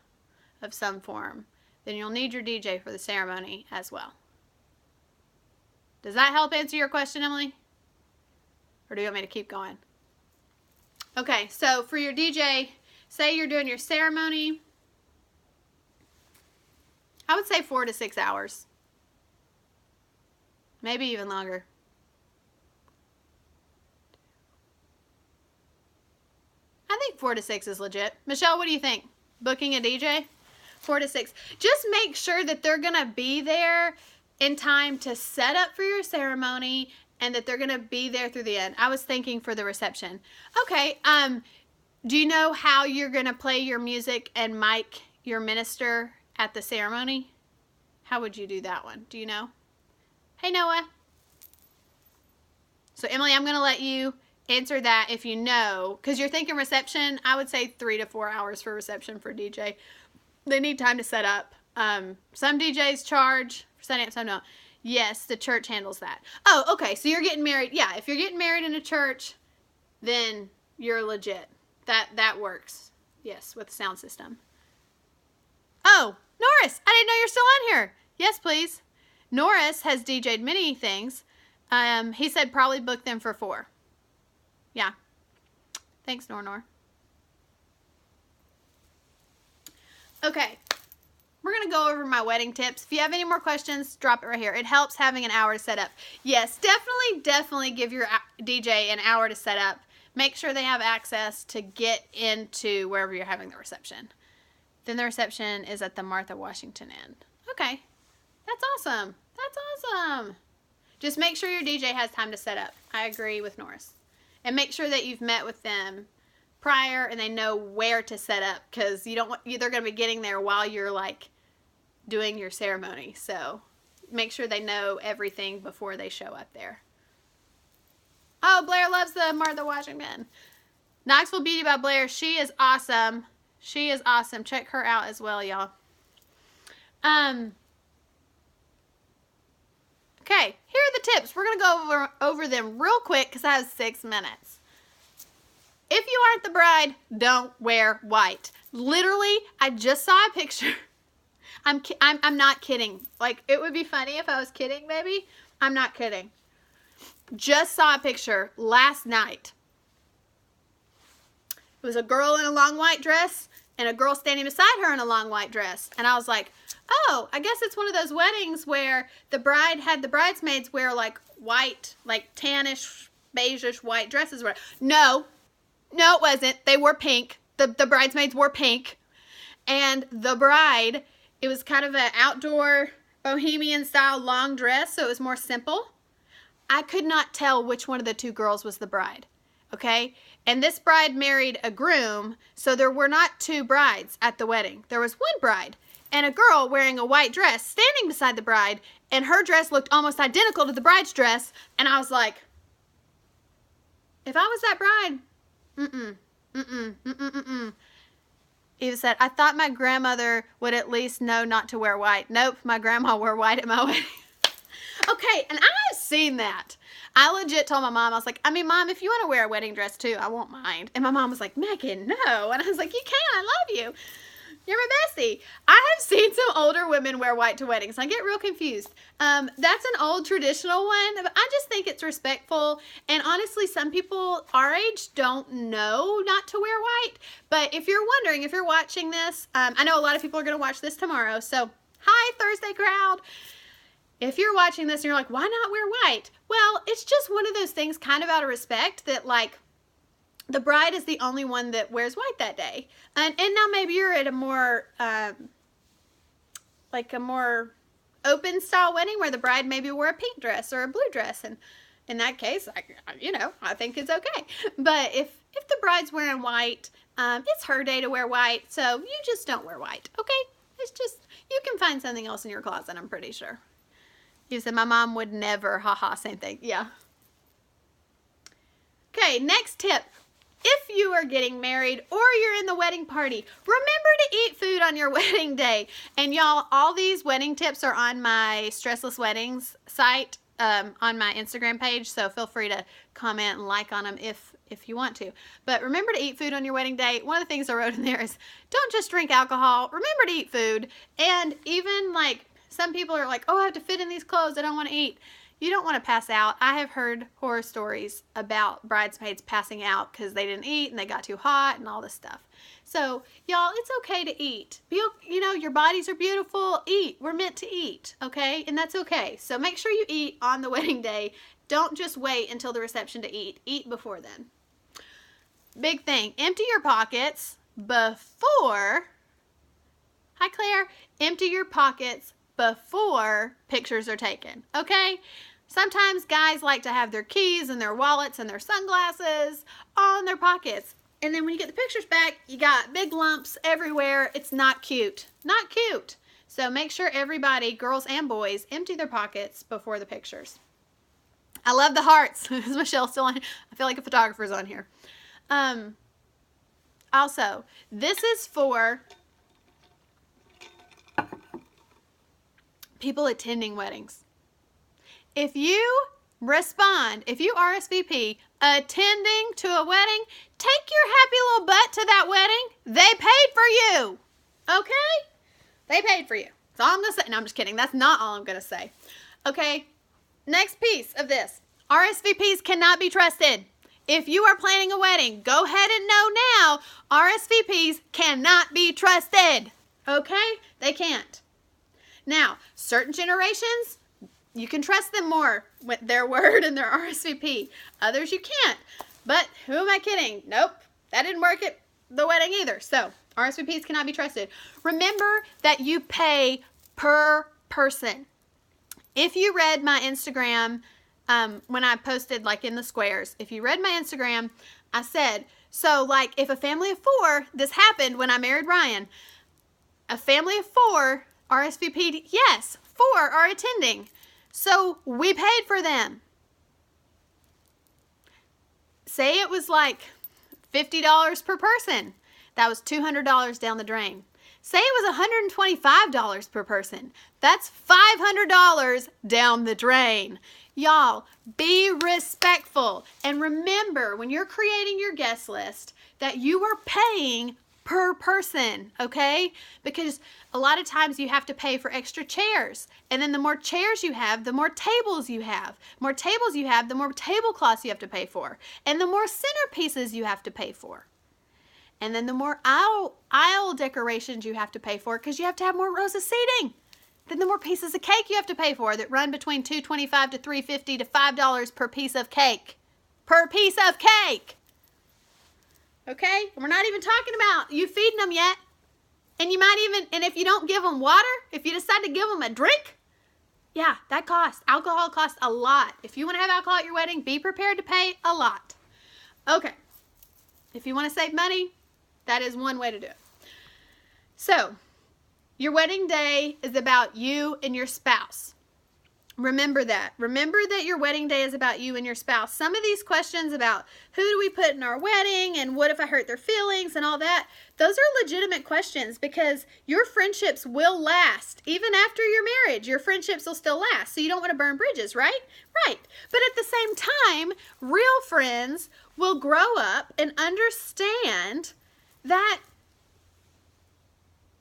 of some form, then you'll need your DJ for the ceremony as well. Does that help answer your question, Emily? Or do you want me to keep going? Okay, so for your DJ, say you're doing your ceremony, I would say 4 to 6 hours. Maybe even longer. I think 4 to 6 is legit. Michelle, what do you think? Booking a DJ? 4 to 6. Just make sure that they're going to be there in time to set up for your ceremony and that they're going to be there through the end. I was thinking for the reception. Okay, do you know how you're going to play your music and mic your minister at the ceremony? How would you do that one? Do you know? Hey, Noah. So, Emily, I'm going to let you answer that if you know. Because you're thinking reception, I would say 3 to 4 hours for reception for DJ. They need time to set up. Some DJs charge for setting up, some don't. Yes, the church handles that. Oh, okay. So you're getting married. Yeah, if you're getting married in a church, then you're legit. That works. Yes, with the sound system. Oh, Norris, I didn't know you're still on here. Yes, please. Norris has DJ'd many things. He said probably book them for 4. Yeah. Thanks, Nor. Okay. We're going to go over my wedding tips. If you have any more questions, drop it right here. It helps having an hour to set up. Yes, definitely give your DJ an hour to set up. Make sure they have access to get into wherever you're having the reception. Then the reception is at the Martha Washington Inn. Okay. That's awesome. That's awesome. Just make sure your DJ has time to set up. I agree with Norris. And make sure that you've met with them prior and they know where to set up, because they're going to be getting there while you're like doing your ceremony. So make sure they know everything before they show up there. Oh, Blair loves the Martha Washington. Knoxville Beauty by Blair. She is awesome. She is awesome. Check her out as well, y'all. Okay, here are the tips. We're going to go over them real quick because I have 6 minutes. If you aren't the bride, don't wear white. Literally, I just saw a picture. I'm not kidding. Like, it would be funny if I was kidding, maybe. I'm not kidding. Just saw a picture last night. It was a girl in a long white dress and a girl standing beside her in a long white dress. And I was like, oh, I guess it's one of those weddings where the bride had the bridesmaids wear like white, like tannish, beigeish white dresses. No, it wasn't. They wore pink. The bridesmaids wore pink. And the bride, it was kind of an outdoor bohemian style long dress, so it was more simple. I could not tell which one of the 2 girls was the bride. Okay? And this bride married a groom, so there were not 2 brides at the wedding. There was 1 bride and a girl wearing a white dress standing beside the bride, and her dress looked almost identical to the bride's dress, and I was like, if I was that bride, Eva said, I thought my grandmother would at least know not to wear white. Nope, my grandma wore white at my wedding. Okay, and I've seen that. I legit told my mom, I was like, Mom, if you want to wear a wedding dress too, I won't mind. And my mom was like, Megan, no. And I was like, you can, I love you. You're my bestie. I have seen some older women wear white to weddings. I get real confused. That's an old traditional one, but I just think it's respectful. And honestly, some people our age don't know not to wear white. But if you're wondering, if you're watching this, I know a lot of people are going to watch this tomorrow. So, hi, Thursday crowd. If you're watching this and you're like, why not wear white? Well, it's just one of those things kind of out of respect that, like, the bride is the only one that wears white that day. And now maybe you're at a more, like a more open style wedding where the bride maybe wore a pink dress or a blue dress. And in that case, I think it's okay. But if the bride's wearing white, it's her day to wear white. So you just don't wear white, okay? It's just, you can find something else in your closet, I'm pretty sure. You said my mom would never, haha, same thing. Yeah. Okay, next tip. If you are getting married or you're in the wedding party, remember to eat food on your wedding day. And y'all, all these wedding tips are on my Stressless Weddings site, on my Instagram page. So feel free to comment and like on them if you want to. But remember to eat food on your wedding day. One of the things I wrote in there is don't just drink alcohol. Remember to eat food. And even like some people are like, oh, I have to fit in these clothes. I don't want to eat. You don't want to pass out. I have heard horror stories about bridesmaids passing out because they didn't eat and they got too hot and all this stuff. So, y'all, it's okay to eat. Your bodies are beautiful. Eat. We're meant to eat, okay? And that's okay. So make sure you eat on the wedding day. Don't just wait until the reception to eat. Eat before then. Big thing. Empty your pockets before... Hi, Claire. Empty your pockets before pictures are taken, okay? Sometimes guys like to have their keys and their wallets and their sunglasses all in their pockets. And then when you get the pictures back, you got big lumps everywhere. It's not cute. Not cute. So make sure everybody, girls and boys, empty their pockets before the pictures. I love the hearts. Is Michelle still on? I feel like a photographer's on here. Also, this is for people attending weddings. If you respond, if you RSVP attending to a wedding, take your happy little butt to that wedding. They paid for you. Okay? They paid for you. That's all I'm going to say. No, I'm just kidding. That's not all I'm going to say. Okay? Next piece of this. RSVPs cannot be trusted. If you are planning a wedding, go ahead and know now, RSVPs cannot be trusted. Okay? They can't. Now, certain generations, you can trust them more with their word and their RSVP. Others you can't. But who am I kidding? Nope. That didn't work at the wedding either. So, RSVPs cannot be trusted. Remember that you pay per person. If you read my Instagram, when I posted like in the squares, if you read my Instagram, I said, so like if a family of 4, this happened when I married Ryan, a family of 4 RSVP'd, yes, 4 are attending. So we paid for them. Say it was like $50 per person. That was $200 down the drain. Say it was $125 per person. That's $500 down the drain. Y'all, be respectful. And remember, when you're creating your guest list, that you are paying per person, okay? Because a lot of times you have to pay for extra chairs. And then the more chairs you have, the more tables you have. More tables you have, the more tablecloths you have to pay for. And the more centerpieces you have to pay for. And then the more aisle decorations you have to pay for, because you have to have more rows of seating. Then the more pieces of cake you have to pay for that run between $2.25 to $3.50 to $5 per piece of cake. Per piece of cake. Okay? We're not even talking about you feeding them yet. And you might even, and if you don't give them water, if you decide to give them a drink, yeah, that costs. Alcohol costs a lot. If you want to have alcohol at your wedding, be prepared to pay a lot. Okay. If you want to save money, that is one way to do it. So, your wedding day is about you and your spouse. Remember that. Remember that your wedding day is about you and your spouse. Some of these questions about who do we put in our wedding and what if I hurt their feelings and all that, those are legitimate questions because your friendships will last. Even after your marriage, your friendships will still last. So you don't want to burn bridges, right? Right. But at the same time, real friends will grow up and understand that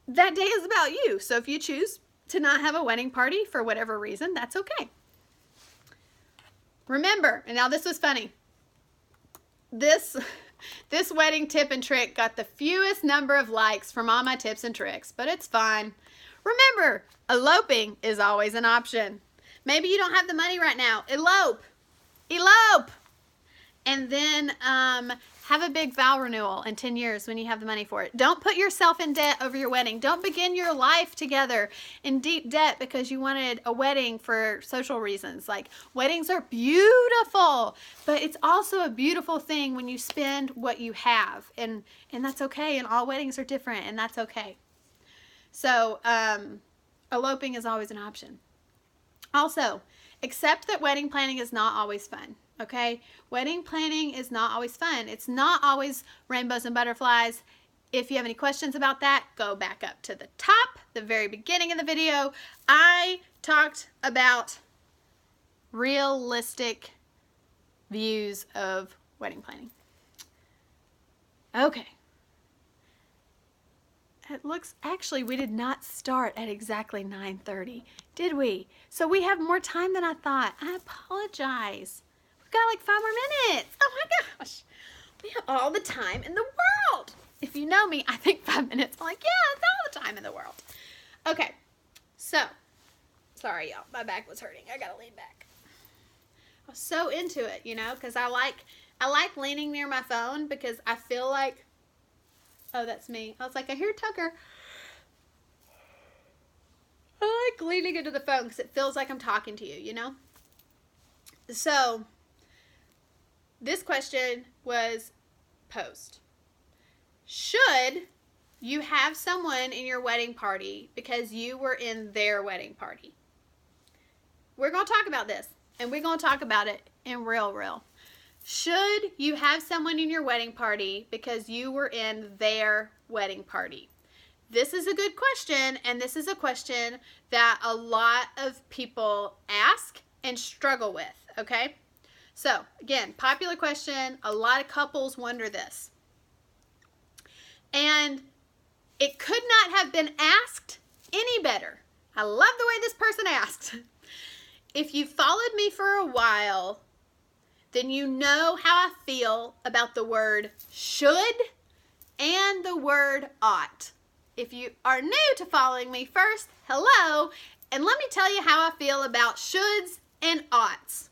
that day is about you. So if you choose to not have a wedding party for whatever reason, that's okay. Remember, and now this was funny. This wedding tip and trick got the fewest number of likes from all my tips and tricks, but it's fine. Remember, eloping is always an option. Maybe you don't have the money right now. Elope. Elope. And then have a big vow renewal in 10 years when you have the money for it. Don't put yourself in debt over your wedding. Don't begin your life together in deep debt because you wanted a wedding for social reasons. Like, weddings are beautiful, but it's also a beautiful thing when you spend what you have. And that's okay. And all weddings are different, and that's okay. So, eloping is always an option. Also, accept that wedding planning is not always fun. Okay, wedding planning is not always fun. It's not always rainbows and butterflies. If you have any questions about that, go back up to the top, the very beginning of the video. I talked about realistic views of wedding planning. Okay. It looks, actually, we did not start at exactly 9:30, did we? So we have more time than I thought. I apologize. Got like 5 more minutes. Oh my gosh. We have all the time in the world. If you know me, I think 5 minutes. I'm like, yeah, it's all the time in the world. Okay. So, sorry y'all. My back was hurting. I gotta lean back. I was so into it, you know, because I like leaning near my phone because I feel like, oh, that's me. I was like, I hear Tucker. I like leaning into the phone because it feels like I'm talking to you, you know? So this question was posed. Should you have someone in your wedding party because you were in their wedding party? We're going to talk about this, and we're going to talk about it in real. Should you have someone in your wedding party because you were in their wedding party? This is a good question, and this is a question that a lot of people ask and struggle with, okay? So, again, popular question. A lot of couples wonder this. And it could not have been asked any better. I love the way this person asked. If you followed me for a while, then you know how I feel about the word should and the word ought. If you are new to following me, first, hello, and let me tell you how I feel about shoulds and oughts.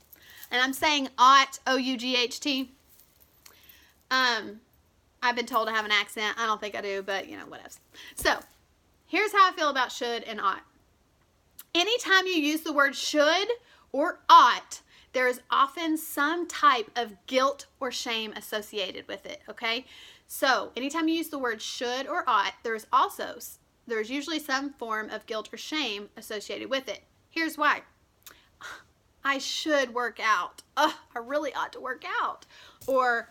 And I'm saying ought, O-U-G-H-T. I've been told I have an accent. I don't think I do, but whatever. So, here's how I feel about should and ought. Anytime you use the word should or ought, there is often some type of guilt or shame associated with it, okay? So, anytime you use the word should or ought, there's usually some form of guilt or shame associated with it. Here's why. I should work out. I really ought to work out. Or,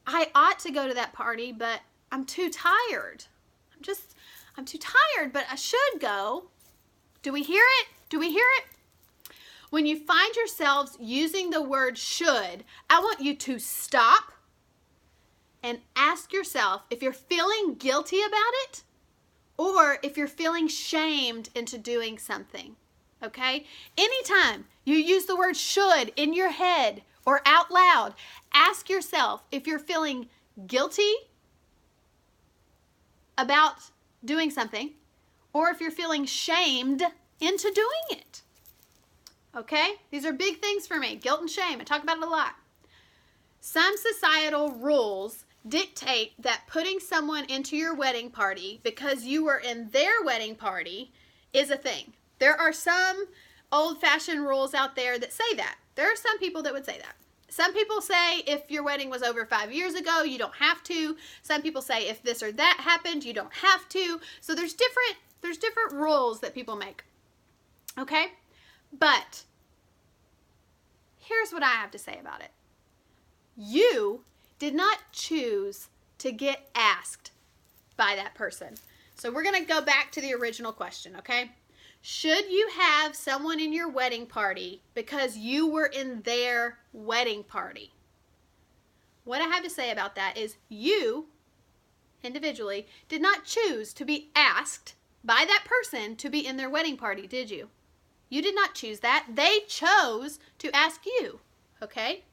I ought to go to that party, but I'm too tired. I'm too tired, but I should go. Do we hear it? Do we hear it? When you find yourselves using the word should, I want you to stop and ask yourself if you're feeling guilty about it or if you're feeling shamed into doing something, okay? Anytime you use the word should in your head or out loud, ask yourself if you're feeling guilty about doing something or if you're feeling shamed into doing it. Okay? These are big things for me. Guilt and shame. I talk about it a lot. Some societal rules dictate that putting someone into your wedding party because you were in their wedding party is a thing. There are some old-fashioned rules out there that say that. There are some people that would say that. Some people say if your wedding was over 5 years ago, you don't have to. Some people say if this or that happened, you don't have to. So there's different rules that people make. Okay? But here's what I have to say about it. You did not choose to get asked by that person. So we're going to go back to the original question, okay? Should you have someone in your wedding party because you were in their wedding party? What I have to say about that is you, individually, did not choose to be asked by that person to be in their wedding party, did you? You did not choose that. They chose to ask you, okay?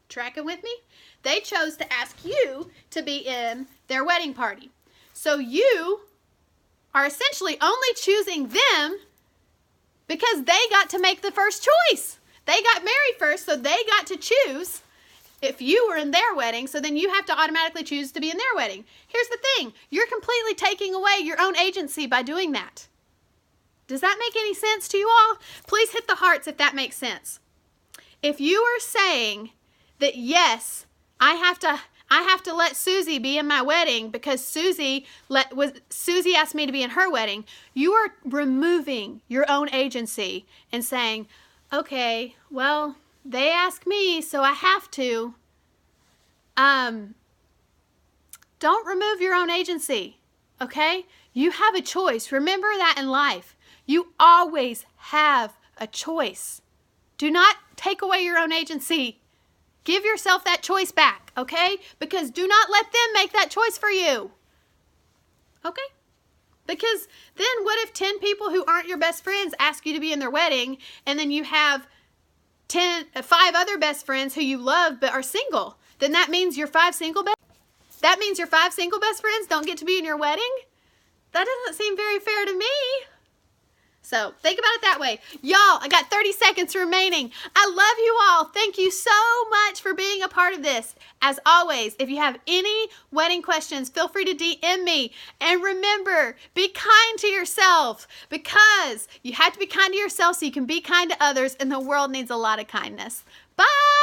Tracking with me? They chose to ask you to be in their wedding party. So you are essentially only choosing them because they got to make the first choice. They got married first, so they got to choose if you were in their wedding, so then you have to automatically choose to be in their wedding. Here's the thing. You're completely taking away your own agency by doing that. Does that make any sense to you all? Please hit the hearts if that makes sense. If you are saying that, yes, I have to let Susie be in my wedding because Susie asked me to be in her wedding, you are removing your own agency and saying, okay, well, they asked me, so I have to. Don't remove your own agency, okay? You have a choice. Remember that in life. You always have a choice. Do not take away your own agency. Give yourself that choice back, okay? Because do not let them make that choice for you. Okay? Because then what if 10 people who aren't your best friends ask you to be in their wedding, and then you have 5 other best friends who you love but are single? Then that means your 5 single best friends don't get to be in your wedding? That doesn't seem very fair to me. So think about it that way. Y'all, I got 30 seconds remaining. I love you all. Thank you so much for being a part of this. As always, if you have any wedding questions, feel free to DM me. And remember, be kind to yourself because you have to be kind to yourself so you can be kind to others, and the world needs a lot of kindness. Bye.